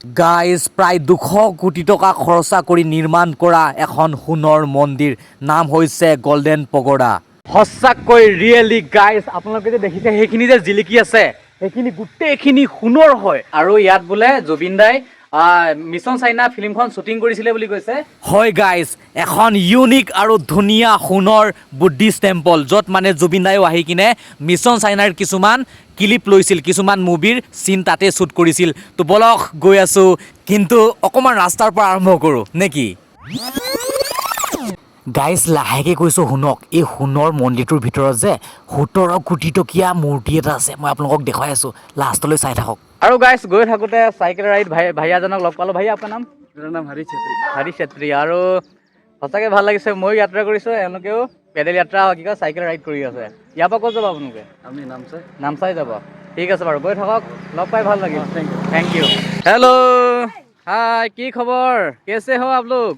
Guys প্ৰায় 200 কোটি টকা খৰচা কৰি নিৰ্মাণ কৰা এখন সোণৰ মন্দিৰ নাম হৈছে গল্ডেন পগোডা। সঁচাকৈ ৰিয়েলি গাইজ আপোনালোকে যে দেখিছে সেইখিনি যে জিলিকি আছে সেইখিনি গোটেইখিনি সোণৰ হয়। আৰু ইয়াত বোলে জুবিন দাই মিছন চাইনা ফিল্মখন শ্বুটিং কৰিছিলে বুলি কৈছে। হয় গাইজ, এখন ইউনিক আৰু ধুনীয়া সোণৰ বুদ্ধিষ্ট টেম্পল, য'ত মানে জুবিন দায়ো আহি কিনে মিছন চাইনাৰ কিছুমান ক্লিপ লৈছিল, কিছুমান মুভিৰ চিন তাতে শ্বুট কৰিছিল। তো বলক গৈ আছোঁ, কিন্তু অকণমান ৰাস্তাৰ পৰা আৰম্ভ কৰোঁ নে কি? গাইজ লাহেকৈ কৈছোঁ শুনক, এই সোণৰ মন্দিৰটোৰ ভিতৰত যে 17 কোটি টকীয়া মূৰ্তি এটা আছে। মই আপোনালোকক দেখুৱাই আছোঁ, লাষ্টলৈ চাই থাকক। আৰু গাইজ গৈ থাকোঁতে চাইকেল ৰাইড ভাইয়াজনক লগ পালোঁ। ভাইয়া আপোনাৰ নাম? मेरा नाम हरी छेत्री। হৰি চেত্ৰী। আৰু সঁচাকৈ ভাল লাগিছে, ময়ো যাত্ৰা কৰিছোঁ, এওঁলোকেও পেডেল যাত্ৰা কি কয় চাইকেল ৰাইড কৰি আছে। ইয়াৰ পৰা ক'ত যাব আপোনালোকে? আমি नाम से নামচাই যাব। ঠিক আছে বাৰু, গৈ থাকক, লগ পাই ভাল লাগিল। Thank you. Thank you. Hello hi, की खबर? कैसे हो आप लोग?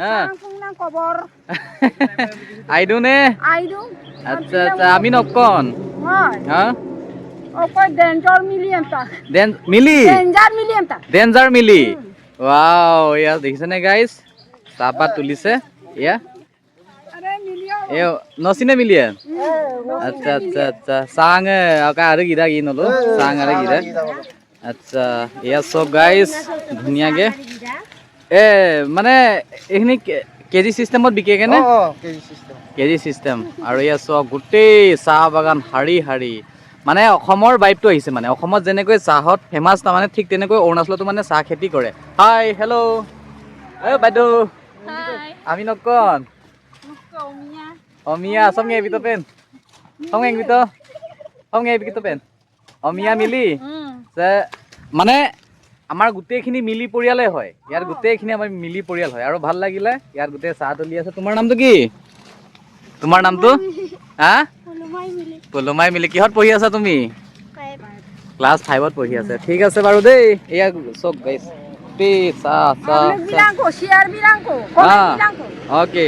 हाँ। आइडू ने? अच्छा अच्छा, আমি নকন। হ্যাঁ? ডেঞ্জাৰ মিলি। ওয়াও, ইয়া দেখিছেনে গাইজ? চাহপাত তুলিছে ইয়া। এ নচিনে মিলিয়ে? আচ্ছা আচ্ছা আচ্ছা, চাং আৰু গিৰা কি নলো, চাং আৰু গিৰা। আচ্ছা, এয়া চব গাইজ ধুনীয়াকে এ মানে এইখিনি কেজি চিষ্টেমত বিকেগে নে? KG system. আৰু এয়া চব গোটেই চাহ বাগান শাৰী শাৰী, মানে অসমৰ ভাইবটো আহিছে। মানে অসমত যেনেকৈ চাহত ফেমাছ, তাৰমানে ঠিক তেনেকৈ অৰুণাচলতো মানে চাহ খেতি কৰে। হাই হেল্ল' এ বাইদেউ, আমি নকন অমিয়া সঙ্গে এবি তো পেন সঙ্গে এবি তো সঙ্গে এবি তো পেন অমিয়া মিলি মানে আমাৰ গোটেইখিনি মিলি পৰিয়ালে হয়। ইয়াৰ গোটেইখিনি আমাৰ মিলি পৰিয়াল হয়, আৰু ভাল লাগিলে। ইয়াৰ গোটেই চাহ তুলি আছে। তোমাৰ নামটো কি? তোমাৰ নামটো? হা? পলুমাই মিলি। কিহত পঢ়ি আছা তুমি? ক্লাছ 5ত পঢ়ি আছে। ঠিক আছে বাৰু দেই। এয়া চব গাইছ অ'কে,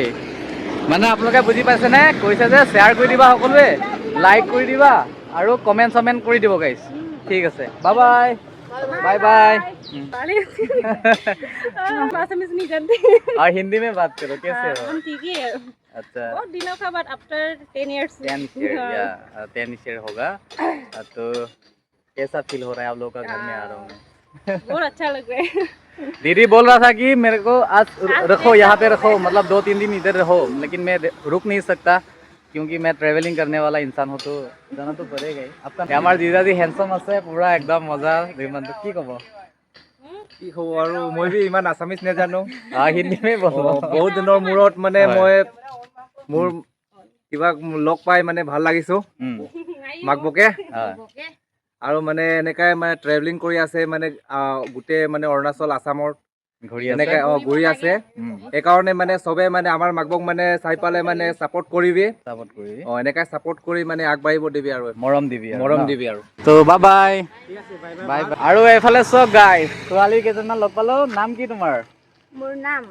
মানে আপোনালোকে বুজি পাইছেনে? কৈছে যে শ্বেয়াৰ কৰি দিবা, সকলোৱে লাইক কৰি দিবা আৰু কমেণ্ট চমেণ্ট কৰি দিব গাইছ। ঠিক আছে, বাই বাই बाय बाय। और हिंदी में बात करो, कैसे हो? हम ठीक ही है। अच्छा, बहुत दिनों का बाद आफ्टर 10 years 10 ईयर या 10 ईयर होगा। तो कैसा फील हो रहा है आप लोगों का घर में आ रहा हूँ मैं? बहुत अच्छा लग रहा है। दीदी बोल रहा था कि मेरे को आज रखो, यहाँ पे रखो, मतलब 2-3 दिन इधर रहो, लेकिन मैं रुक नहीं सकता क्योंकि मैं ट्रेवलिंग करने वाला इंसान हूँ, तो जाना तो पड़ेगा ही। आपका हमारे जीजाजी हैंडसम আছে পুৰা একদম মজা। ধীমানটো কি ক'ব? কি খবৰ? আৰু মই বি ইমান আছামিজ নাজানো। হিন্দী মে বলো। বহুত দিনৰ মূৰত মানে মই মোৰ কিবা লগ পাই মানে ভাল লাগিছো মাক বকে। আৰু মানে এনেকাই মানে ট্ৰেভেলিং কৰি আছে, মানে গোটেই মানে অৰুণাচল আসামৰ এনেকৈ ঘূৰি আছে। সেইকাৰণে মানে চবে মানে আমাৰ মাকবক মানে চাই পালে মানে ছাপোৰ্ট কৰিবি, এনেকৈ ছাপোৰ্ট কৰি মানে আগবাঢ়িব দিবি আৰু মৰম দিবি আৰু। তো বাই বাই বাই বাই। আৰু এইফালে চব গাইজ ছোৱালী কেইজনমান লগ পালো। নাম কি তোমাৰ? মোৰ নাম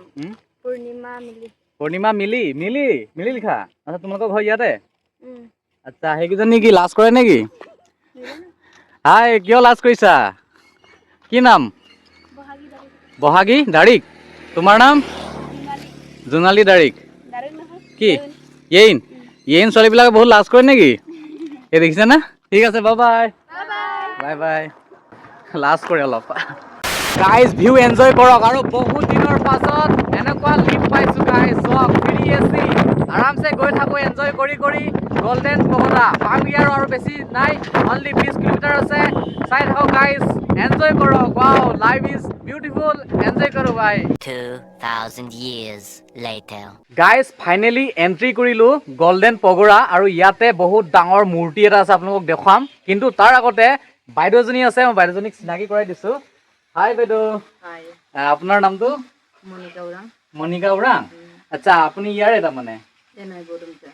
পূৰ্ণিমা মিলি। পূৰ্ণিমা মিলি। মিলি মিলি লিখা? আচ্ছা, তোমালোকৰ ঘৰ ইয়াতে? আচ্ছা, সেইকেইজনী কি লাজ কৰে নেকি? হাই, কিয় লাজ কৰিছা? কি নাম? বহাগী দাৰিক। তোমাৰ নাম? জোনালী দাৰিক। কি য়েইন? য়েইন ছোৱালীবিলাকে বহুত লাজ কৰে নেকি? এই দেখিছে না? ঠিক আছে, বাই বাই বাই বাই। লাজ কৰে অলপ। গাইজ ভিউ এনজয় কৰক। আৰু বহুত দিনৰ পাছত এনেকুৱা লিফ্ট পাইছোঁ গাইজ। চক ফ্ৰী এচি, আৰামছে গৈ থাকোঁ এনজয় কৰি কৰি গল্ডেন পগোডা। পামগৈ আৰু বেছি নাই, অনলি 20 কিলোমিটাৰ আছে। চাই থাকক গাইজ, এনজয় কৰক। Wow, life is beautiful, enjoy কৰোঁ বাই। 2000 years later. Guys finally entry কৰিলোঁ গল্ডেন পগোডা, আৰু ইয়াতে বহুত ডাঙৰ মূৰ্তি এটা আছে, আপোনালোকক দেখুৱাম। কিন্তু তাৰ আগতে বাইদেউজনী আছে, মই বাইদেউজনীক চিনাকি কৰাই দিছোঁ। হাই বাইদেউ। আপোনাৰ নামটো? মনিকা ওৰাং। আচ্ছা, আপুনি ইয়াৰে তাৰমানে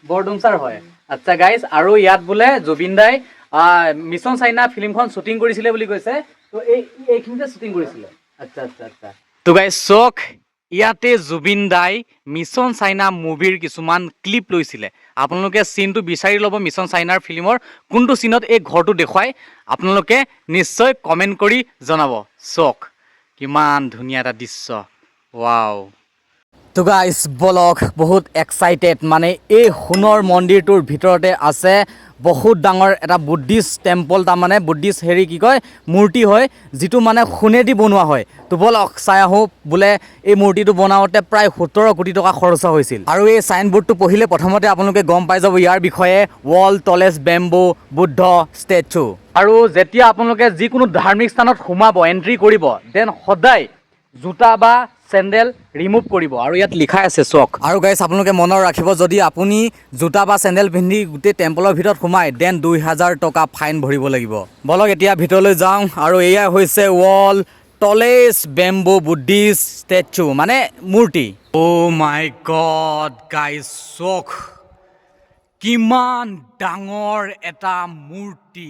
বৰডুমচাৰ হয়? আচ্ছা গাইজ, আৰু ইয়াত বোলে জুবিন দাই মিছন চাইনা ফিল্মখন শ্বুটিং কৰিছিলে বুলি কৈছে। তো এইখিনিতে শ্বুটিং কৰিছিলে? আচ্ছা আচ্ছা আচ্ছা। তো গাইজ চক, ইয়াতে জুবিন দাই মিছন চাইনা মুভিৰ কিছুমান ক্লিপ লৈছিলে। আপোনালোকে চিনটো বিচাৰি ল'ব, মিছন চাইনাৰ ফিল্মৰ কোনটো চিনত এই ঘৰটো দেখুৱাই আপোনালোকে নিশ্চয় কমেণ্ট কৰি জনাব। চক। কিমান ধুনীয়া এটা দৃশ্য ৱাও তো গাইজ বলক বহুত এক্সাইটেড মানে এই সোণৰ মন্দিৰটোৰ ভিতৰতে আছে বহুত ডাঙৰ এটা বুদ্ধিষ্ট টেম্পল তাৰমানে বুদ্ধিষ্ট হেৰি কি কয় মূৰ্তি হয় যিটো মানে সোণেদি বনোৱা হয় তো বলক চাই আহোঁ বোলে এই মূৰ্তিটো বনাওঁতে প্ৰায় 17 কোটি টকা খৰচ হৈছিল আৰু এই চাইনবোৰ্ডটো পঢ়িলে প্ৰথমতে আপোনালোকে গম পাই যাব ইয়াৰ বিষয়ে ৱৰ্ল্ড টলেষ্ট বেম্বো বুদ্ধ ষ্টেচু আৰু যেতিয়া আপোনালোকে যিকোনো ধাৰ্মিক স্থানত সোমাব এণ্ট্ৰি কৰিব দেন সদায় জোতা বা চেণ্ডেল ৰিমুভ কৰিব আৰু ইয়াত লিখাই আছে চক আৰু গাইজ আপোনালোকে মনত ৰাখিব যদি আপুনি জোতা বা চেণ্ডেল পিন্ধি গোটেই টেম্পলৰ ভিতৰত সোমায় দেন 2000 টকা ফাইন ভৰিব লাগিব বলক এতিয়া ভিতৰলৈ যাওঁ আৰু এয়া হৈছে ৱৰ্ল্ড টলেষ্ট বেম্বো বুদ্ধিষ্ট ষ্টেচু মানে মূৰ্তি অ' মাই গড গাইজ চক কিমান ডাঙৰ এটা মূৰ্তি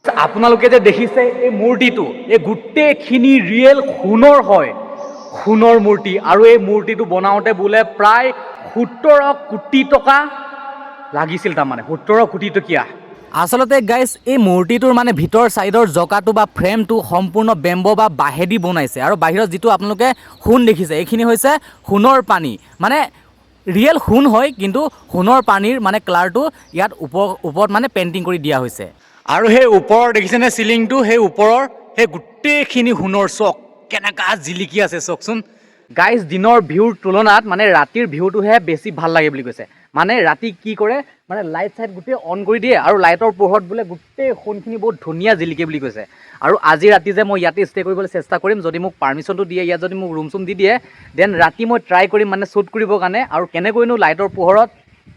আপোনালোকে যে দেখিছে এই মূৰ্তিটো এই গোটেইখিনি ৰিয়েল সোণৰ হয় সোণৰ মূৰ্তি আৰু এই মূৰ্তিটো বনাওঁতে বোলে প্ৰায় 17 কোটি টকা লাগিছিল তাৰমানে 17 কোটি টকীয়া আচলতে গাইজ এই মূৰ্তিটোৰ মানে ভিতৰ চাইডৰ জকাটো বা ফ্ৰেমটো সম্পূৰ্ণ বেম্বো বা বাঁহেদি বনাইছে আৰু বাহিৰত যিটো আপোনালোকে সোণ দেখিছে এইখিনি হৈছে সোণৰ পানী মানে ৰিয়েল সোণ হয় কিন্তু সোণৰ পানীৰ মানে কালাৰটো ইয়াত ওপৰত মানে পেইণ্টিং কৰি দিয়া হৈছে আৰু সেই ওপৰৰ দেখিছেনে চিলিংটো সেই ওপৰৰ সেই গোটেইখিনি সোণৰ চক কেনেকা জিলিকি আছে চাওকচোন গাইজ দিনৰ ভিউৰ তুলনাত মানে ৰাতিৰ ভিউটোহে বেছি ভাল লাগে বুলি কৈছে মানে ৰাতি কি কৰে মানে লাইট চাইট গোটেই অন কৰি দিয়ে আৰু লাইটৰ পোহৰত বোলে গোটেই সোণখিনি বহুত ধুনীয়া জিলিকে বুলি কৈছে আৰু আজি ৰাতি যে মই ইয়াতে ষ্টে কৰিবলৈ চেষ্টা কৰিম যদি মোক পাৰ্মিশ্যনটো দিয়ে ইয়াত যদি মোক ৰুম চুম দি দিয়ে দেন ৰাতি মই ট্ৰাই কৰিম মানে শ্বুট কৰিবৰ কাৰণে আৰু কেনেকৈনো লাইটৰ পোহৰত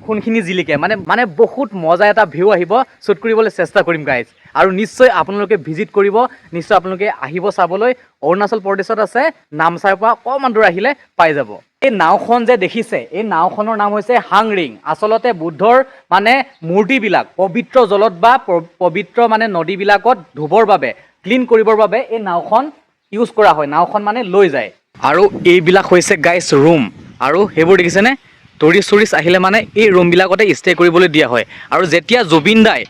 সোণখিনি জিলিকে মানে বহুত মজা এটা ভিউ আহিব শ্বুট কৰিবলৈ চেষ্টা কৰিম গাইজ আৰু নিশ্চয় আপোনালোকে ভিজিট কৰিব নিশ্চয় আপোনালোকে আহিব চাবলৈ অৰুণাচল প্ৰদেশত আছে নামচাইৰ পৰা অকণমান দূৰ আহিলে পাই যাব এই নাওখন যে দেখিছে এই নাওখনৰ নাম হৈছে হাংৰিং আচলতে বুদ্ধৰ মানে মূৰ্তিবিলাক পবিত্ৰ জলত বা পবিত্ৰ মানে নদীবিলাকত ধুবৰ বাবে ক্লিন কৰিবৰ বাবে এই নাওখন ইউজ কৰা হয় নাওখন মানে লৈ যায় আৰু এইবিলাক হৈছে গাইজ ৰুম আৰু সেইবোৰ দেখিছেনে টুৰিষ্ট আহিলে মানে এই ৰুমবিলাকতে ষ্টে কৰিবলৈ দিয়া হয় আৰু যেতিয়া জুবিন দাই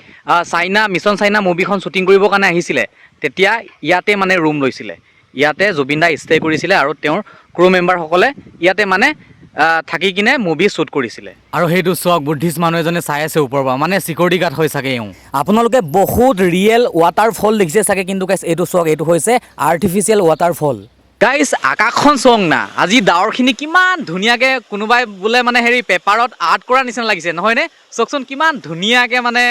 চাইনা মিছন চাইনা মুভিখন শ্বুটিং কৰিবৰ কাৰণে আহিছিলে তেতিয়া ইয়াতে মানে ৰুম লৈছিলে ইয়াতে জুবিন দাই ষ্টে কৰিছিলে আৰু তেওঁৰ ক্ৰু মেম্বাৰসকলে ইয়াতে মানে থাকি কিনে মুভি শ্বুট কৰিছিলে আৰু সেইটো চক বুদ্ধিষ্ট মানুহ এজনে চাই আছে ওপৰৰ পৰা মানে চিকিউৰিটি গাৰ্ড হৈ চাগে এওঁ আপোনালোকে বহুত ৰিয়েল ৱাটাৰফল দেখিছে চাগে কিন্তু গাইজ এইটো চক এইটো হৈছে আৰ্টিফিচিয়েল ৱাটাৰফল গাইজ আকাশখন চং না আজি ডাৱৰখিনি কিমান ধুনীয়াকৈ কোনোবাই বোলে মানে হেৰি পেপাৰত আৰ্ট কৰা নিচিনা লাগিছে নহয়নে চকচোন কিমান ধুনীয়াকৈ মানে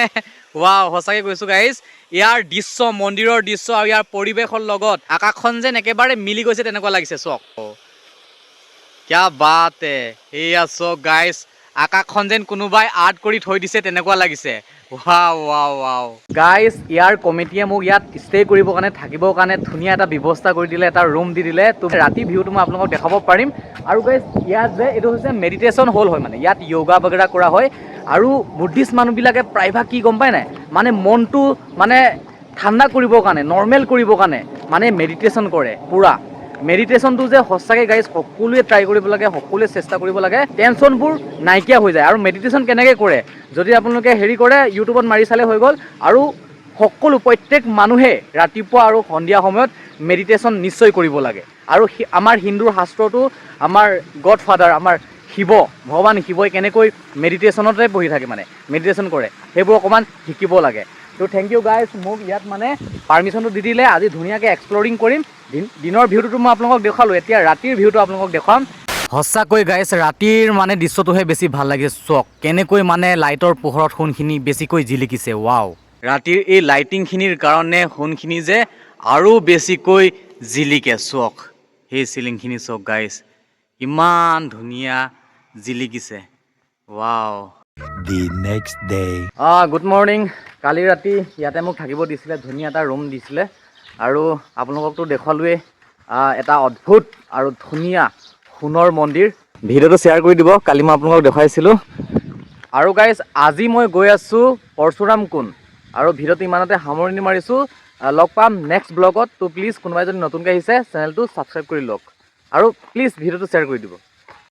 ৱাও সঁচাকৈ কৈছোঁ গাইজ ইয়াৰ দৃশ্য মন্দিৰৰ দৃশ্য আৰু ইয়াৰ পৰিৱেশৰ লগত আকাশখন যেন একেবাৰে মিলি গৈছে তেনেকুৱা লাগিছে চক কিয়া বাত এয়া চক গাইজ আকাশখন যেন কোনোবাই আৰ্ট কৰি থৈ দিছে তেনেকুৱা লাগিছে ৱাও ৱাও ৱাও গাইজ ইয়াৰ কমিটিয়ে মোক ইয়াত ষ্টে কৰিবৰ কাৰণে থাকিবৰ কাৰণে ধুনীয়া এটা ব্যৱস্থা কৰি দিলে এটা ৰুম দি দিলে তো ৰাতি ভিউটো মই আপোনালোকক দেখাব পাৰিম আৰু গাইজ ইয়াত যে এইটো হৈছে মেডিটেশ্যন হল হয় মানে ইয়াত য়োগা বগেৰা কৰা হয় আৰু বুদ্ধিষ্ট মানুহবিলাকে প্ৰায়ভাগ কি গম পায় নাই মানে মনটো মানে ঠাণ্ডা কৰিবৰ কাৰণে নৰ্মেল কৰিবৰ কাৰণে মানে মেডিটেশ্যন কৰে পুৰা মেডিটেশ্যনটো যে সঁচাকৈ গাইজ সকলোৱে ট্ৰাই কৰিব লাগে সকলোৱে চেষ্টা কৰিব লাগে টেনশ্যনবোৰ নাইকিয়া হৈ যায় আৰু মেডিটেশ্যন কেনেকৈ কৰে যদি আপোনালোকে হেৰি কৰে ইউটিউবত মাৰি চালে হৈ গ'ল আৰু সকলো প্ৰত্যেক মানুহে ৰাতিপুৱা আৰু সন্ধিয়া সময়ত মেডিটেশ্যন নিশ্চয় কৰিব লাগে আৰু আমাৰ হিন্দুৰ শাস্ত্ৰটো আমাৰ গড ফাদাৰ আমাৰ শিৱ ভগৱান শিৱই কেনেকৈ মেডিটেশ্যনতে বহি থাকে মানে মেডিটেশ্যন কৰে সেইবোৰ অকণমান শিকিব লাগে তো থেংক ইউ গাইজ মোক ইয়াত মানে পাৰ্মিশ্যনটো দি দিলে আজি ধুনীয়াকৈ এক্সপ্ল'ৰিং কৰিম দিনৰ ভিউটো মই আপোনালোকক দেখালোঁ এতিয়া ৰাতিৰ ভিউটো আপোনালোকক দেখুৱাম সঁচাকৈ গাইজ ৰাতিৰ মানে দৃশ্যটোহে বেছি ভাল লাগিছে চক কেনেকৈ মানে লাইটৰ পোহৰত সোণখিনি বেছিকৈ জিলিকিছে ৱাও ৰাতিৰ এই লাইটিংখিনিৰ কাৰণে সোণখিনি যে আৰু বেছিকৈ জিলিকে চক সেই চিলিংখিনি চক গাইজ ইমান ধুনীয়া জিলিকিছে wow The next day. Good morning কালি ৰাতি ইয়াতে মোক থাকিব দিছিলে ধুনীয়া এটা ৰুম দিছিলে আৰু আপোনালোককতো দেখুৱালোৱেই এটা অদ্ভুত আৰু ধুনীয়া সোণৰ মন্দিৰ ভিডিঅ'টো শ্বেয়াৰ কৰি দিব কালি মই আপোনালোকক দেখুৱাইছিলোঁ আৰু গাইজ আজি মই গৈ আছোঁ পৰশুৰাম কুণ্ড আৰু ভিডিঅ'টো ইমানতে সামৰণি মাৰিছোঁ লগ পাম নেক্সট ব্লগত তো প্লিজ কোনোবাই যদি নতুনকৈ আহিছে চেনেলটো ছাবস্ক্ৰাইব কৰি লওক আৰু প্লিজ ভিডিঅ'টো শ্বেয়াৰ কৰি দিব